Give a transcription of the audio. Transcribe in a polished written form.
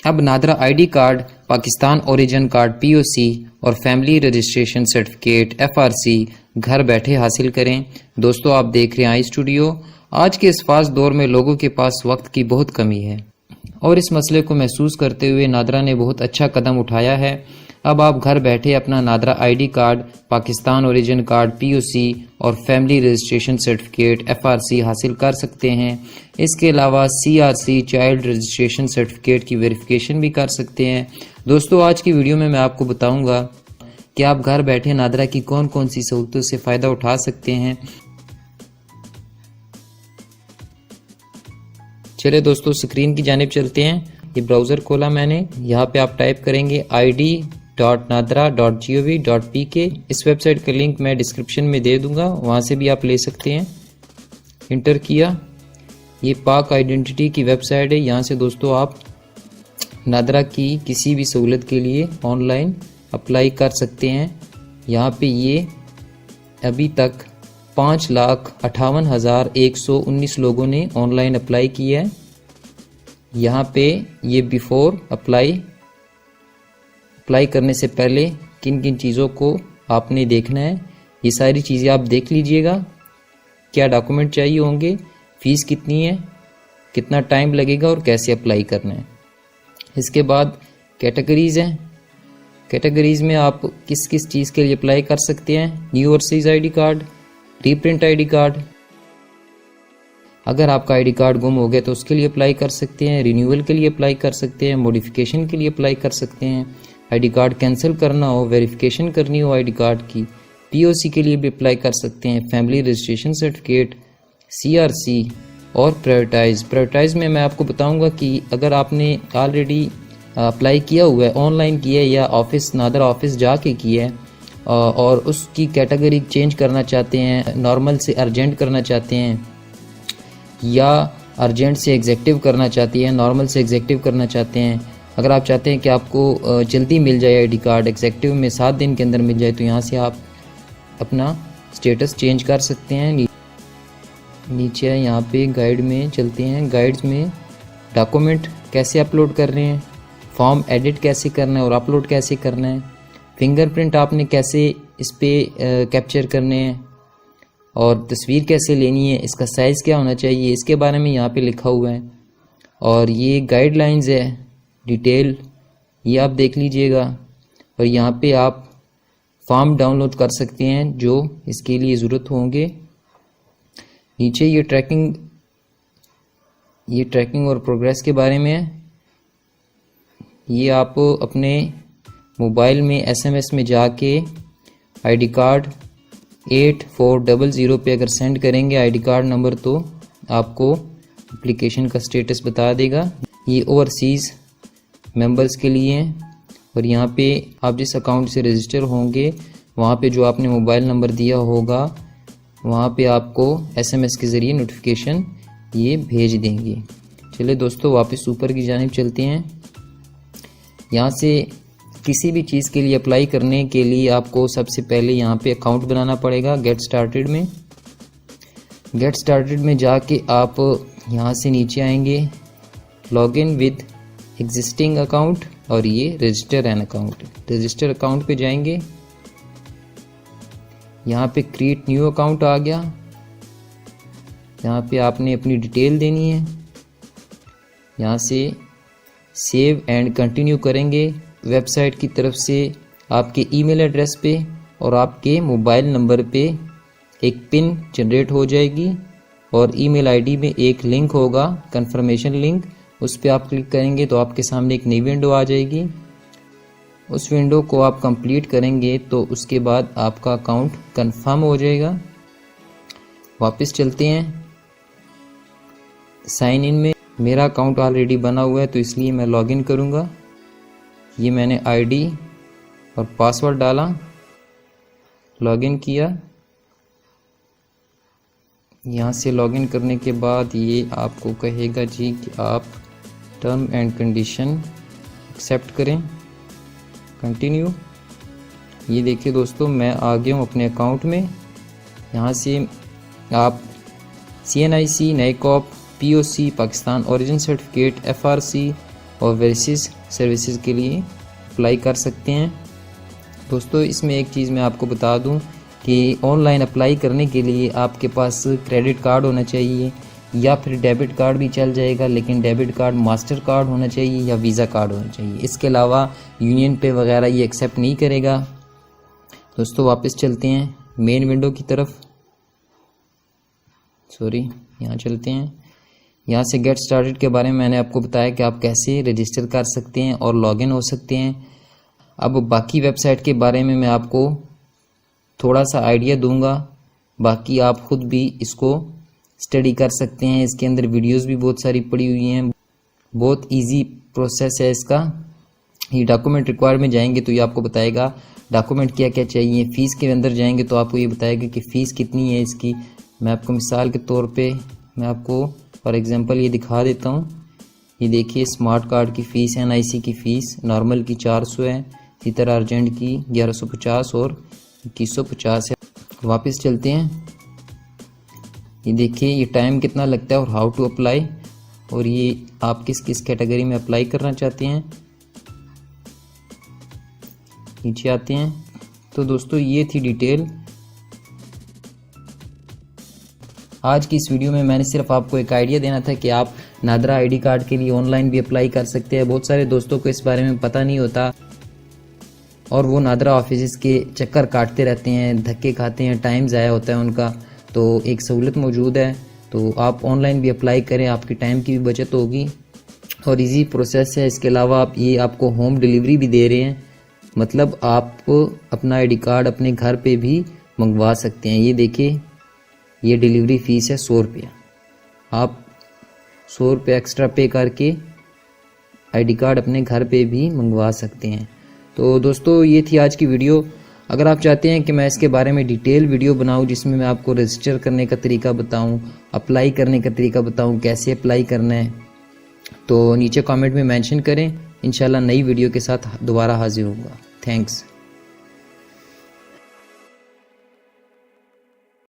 अब NADRA ID card, Pakistan origin card POC और family registration certificate FRC घर बैठे हासिल करें। दोस्तों, आप देख रहे हैं आई स्टूडियो। आज के इस फास्ट दौर में लोगों के पास वक्त की बहुत कमी है और इस मसले को महसूस करते हुए नादरा ने बहुत अच्छा कदम उठाया है। अब आप घर बैठे अपना NADRA ID card, Pakistan origin card POC और फैमिली रजिस्ट्रेशन सर्टिफिकेट एफआरसी हासिल कर सकते हैं। इसके अलावा सीआरसी चाइल्ड रजिस्ट्रेशन सर्टिफिकेट की वेरिफिकेशन भी कर सकते हैं। दोस्तों, आज की वीडियो में मैं आपको बताऊंगा कि आप घर बैठे नादरा की कौन कौन सी सहूलतों से फ़ायदा उठा सकते हैं। चलिए दोस्तों, स्क्रीन की जानिब चलते हैं। ये ब्राउज़र खोला मैंने। यहाँ पे आप टाइप करेंगे id.nadra.gov.pk। इस वेबसाइट का लिंक मैं डिस्क्रिप्शन में दे दूंगा, वहाँ से भी आप ले सकते हैं। इंटर किया। ये पाक आइडेंटिटी की वेबसाइट है। यहाँ से दोस्तों आप नादरा की किसी भी सहूलत के लिए ऑनलाइन अप्लाई कर सकते हैं। यहाँ पे ये अभी तक 5,58,119 लोगों ने ऑनलाइन अप्लाई किया है। यहाँ पे ये बिफोर अप्लाई करने से पहले किन किन चीज़ों को आपने देखना है, ये सारी चीज़ें आप देख लीजिएगा। क्या डॉक्यूमेंट चाहिए होंगे, फ़ीस कितनी है, कितना टाइम लगेगा और कैसे अप्लाई करना है। इसके बाद कैटेगरीज़ हैं। कैटेगरीज़ में आप किस किस चीज़ के लिए अप्लाई कर सकते हैं। New overseas ID card, reprint ID card, अगर आपका आईडी कार्ड गुम हो गया तो उसके लिए अप्लाई कर सकते हैं। रिन्यूअल के लिए अप्लाई कर सकते हैं। मॉडिफिकेशन के लिए अप्लाई कर सकते हैं। आईडी कार्ड कैंसिल करना हो, वेरिफिकेशन करनी हो आईडी कार्ड की, पीओसी के लिए भी अप्लाई कर सकते हैं। फैमिली रजिस्ट्रेशन सर्टिफिकेट, सीआरसी और प्रायोरिटाइज में मैं आपको बताऊंगा कि अगर आपने ऑलरेडी अप्लाई किया हुआ है, ऑनलाइन किया है या ऑफिस नादरा ऑफिस जाके किया है और उसकी कैटेगरी चेंज करना चाहते हैं, नॉर्मल से अर्जेंट करना चाहते हैं या अर्जेंट से एग्जेक्टिव करना चाहती हैं, नॉर्मल से एग्जेक्टिव करना चाहते हैं। अगर आप चाहते हैं कि आपको जल्दी मिल जाए आईडी कार्ड, एग्जेक्टिव में 7 दिन के अंदर मिल जाए, तो यहाँ से आप अपना स्टेटस चेंज कर सकते हैं। नीचे यहाँ पे गाइड में चलते हैं। गाइड्स में डॉक्यूमेंट कैसे अपलोड कर रहे हैं, फॉर्म एडिट कैसे करना है और अपलोड कैसे करना है, फिंगरप्रिंट आपने कैसे इस पर कैप्चर करने हैं और तस्वीर कैसे लेनी है, इसका साइज़ क्या होना चाहिए, इसके बारे में यहाँ पे लिखा हुआ है। और ये गाइडलाइंस है डिटेल, ये आप देख लीजिएगा। और यहाँ पे आप फॉर्म डाउनलोड कर सकते हैं जो इसके लिए ज़रूरत होंगे। नीचे ये ट्रैकिंग और प्रोग्रेस के बारे में है। ये आप अपने मोबाइल में एसएमएस में जाके आईडी कार्ड 8400 पे अगर सेंड करेंगे आईडी कार्ड नंबर, तो आपको एप्लीकेशन का स्टेटस बता देगा। ये ओवरसीज़ मेंबर्स के लिए हैं। और यहाँ पे आप जिस अकाउंट से रजिस्टर होंगे वहाँ पे जो आपने मोबाइल नंबर दिया होगा वहाँ पे आपको एसएमएस के ज़रिए नोटिफिकेशन ये भेज देंगे। चलिए दोस्तों, वापस ऊपर की जानिब चलते हैं। यहाँ से किसी भी चीज़ के लिए अप्लाई करने के लिए आपको सबसे पहले यहाँ पे अकाउंट बनाना पड़ेगा। गेट स्टार्टेड में जाके आप यहाँ से नीचे आएंगे, लॉगिन विद एग्जिस्टिंग अकाउंट और ये register an account. Register account पे जाएंगे। यहाँ पे क्रिएट न्यू अकाउंट आ गया। यहाँ पे आपने अपनी डिटेल देनी है। यहाँ से सेव एंड कंटिन्यू करेंगे। वेबसाइट की तरफ से आपके ईमेल एड्रेस पे और आपके मोबाइल नंबर पे एक पिन जनरेट हो जाएगी और ईमेल आईडी में एक लिंक होगा, कंफर्मेशन लिंक। उस पर आप क्लिक करेंगे तो आपके सामने एक नई विंडो आ जाएगी। उस विंडो को आप कंप्लीट करेंगे तो उसके बाद आपका अकाउंट कंफर्म हो जाएगा। वापस चलते हैं साइन इन में। मेरा अकाउंट ऑलरेडी बना हुआ है तो इसलिए मैं लॉगिन करूँगा। ये मैंने आईडी और पासवर्ड डाला, लॉगिन किया। यहाँ से लॉगिन करने के बाद ये आपको कहेगा जी कि आप टर्म एंड कंडीशन एक्सेप्ट करें, कंटिन्यू। ये देखिए दोस्तों, मैं आ गया हूँ अपने अकाउंट में। यहाँ से आप CNIC, NAICOP, POC, Pakistan origin certificate, FRC overseas services के लिए अप्लाई कर सकते हैं। दोस्तों इसमें एक चीज़ मैं आपको बता दूं कि ऑनलाइन अप्लाई करने के लिए आपके पास क्रेडिट कार्ड होना चाहिए या फिर डेबिट कार्ड भी चल जाएगा, लेकिन डेबिट कार्ड मास्टर कार्ड होना चाहिए या वीज़ा कार्ड होना चाहिए। इसके अलावा यूनियन पे वगैरह ये एक्सेप्ट नहीं करेगा। दोस्तों वापस चलते हैं मेन विंडो की तरफ, यहाँ चलते हैं। यहाँ से गेट स्टार्टेड के बारे में मैंने आपको बताया कि आप कैसे रजिस्टर कर सकते हैं और लॉगिन हो सकते हैं। अब बाकी वेबसाइट के बारे में मैं आपको थोड़ा सा आइडिया दूंगा, बाकी आप खुद भी इसको स्टडी कर सकते हैं। इसके अंदर वीडियोस भी बहुत सारी पड़ी हुई हैं, बहुत इजी प्रोसेस है इसका। ये डॉक्यूमेंट रिक्वायर्ड में जाएंगे तो ये आपको बताएगा डॉक्यूमेंट क्या क्या चाहिए। फ़ीस के अंदर जाएंगे तो आपको ये बताएगा कि फ़ीस कितनी है इसकी। मैं आपको मिसाल के तौर पे मैं आपको फॉर एग्जांपल ये दिखा देता हूँ। ये देखिए स्मार्ट कार्ड की फ़ीस, NIC की फ़ीस नॉर्मल की 400 है, इसी तरह अर्जेंट की 1150 और 2150 है। वापस चलते हैं, ये देखिए ये टाइम कितना लगता है और हाउ टू अप्लाई, और ये आप किस किस कैटेगरी में अप्लाई करना चाहते हैं। नीचे आते हैं। तो दोस्तों ये थी डिटेल आज की इस वीडियो में। मैंने सिर्फ आपको एक आइडिया देना था कि आप नादरा ID कार्ड के लिए ऑनलाइन भी अप्लाई कर सकते हैं। बहुत सारे दोस्तों को इस बारे में पता नहीं होता और वो नादरा ऑफिस के चक्कर काटते रहते हैं, धक्के खाते हैं, टाइम ज़ाया होता है उनका। तो एक सहूलत मौजूद है, तो आप ऑनलाइन भी अप्लाई करें, आपकी टाइम की भी बचत होगी और इजी प्रोसेस है। इसके अलावा आप ये आपको होम डिलीवरी भी दे रहे हैं, मतलब आप अपना ID कार्ड अपने घर पे भी मंगवा सकते हैं। ये देखिए ये डिलीवरी फ़ीस है 100 रुपया, आप 100 रुपया एक्स्ट्रा पे करके ID कार्ड अपने घर पे भी मंगवा सकते हैं। तो दोस्तों ये थी आज की वीडियो। अगर आप चाहते हैं कि मैं इसके बारे में डिटेल वीडियो बनाऊं जिसमें मैं आपको रजिस्टर करने का तरीका बताऊं, अप्लाई करने का तरीका बताऊं, कैसे अप्लाई करना है, तो नीचे कमेंट में मेंशन करें। इंशाल्लाह नई वीडियो के साथ दोबारा हाजिर होऊंगा। थैंक्स।